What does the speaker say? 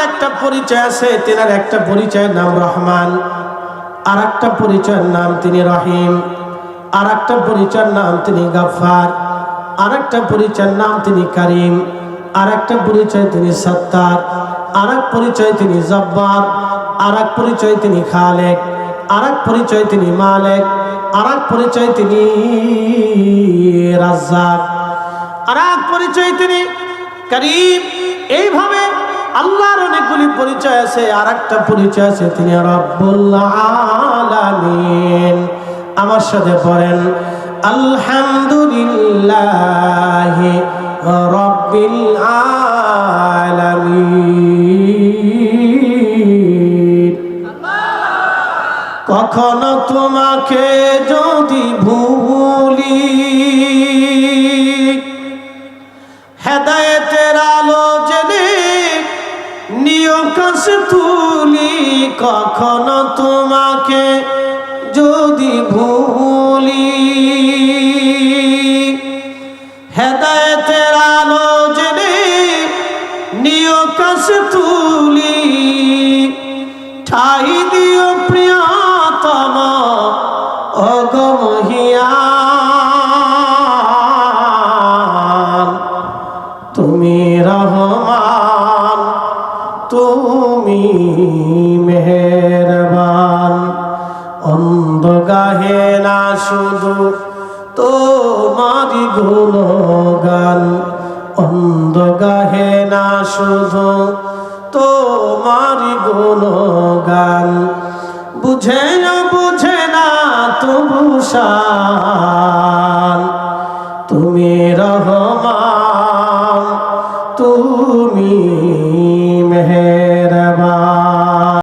একটা পরিচয় আছে, তেনার একটা পরিচয়ের নাম রহমান, আর একটা পরিচয়ের নাম তিনি রহিম, আর একটা পরিচয়ের নাম তিনি গাফফার, আর একটা পরিচয়ের নাম তিনি কারিম, আর একটা পরিচয় তিনি সত্তার, আর এক পরিচয় তিনি জব্বার, আর এক পরিচয় তিনি খালেক, আর এক পরিচয় তিনি মালিক, আর এক পরিচয় তিনি রাজ্জাক, আর এক পরিচয় তিনি কারিম। এইভাবে আল্লাহর অনেকগুলি পরিচয় আছে। আর একটা পরিচয় আছে তিনি রব্বুল আলামিন। আমার সাথে পড়েন আলহামদুলিল্লাহি রব্বিল আলামিন। কখনো তোমাকে যদি ভুলি, হেদায়েতের আলো জেনে নিয় কাছে তুলি। কখনো তোমাকে যদি ভুলি, হেদায়েতের আলো জেনে নিয় কাছে তুলি। ঠাই দিও প্রিয়তম অগমহিয়ান। তুমি রহমান, তুমি মেহেরবান। অন্ধ গাহে না শুধু তোমারি গুণগান, অন্ধ গাহে না শুধু তোমারি গুণগান। বুঝে না বুঝে না তবু শান। তুমি রহমান, তুমি মেহেরবান।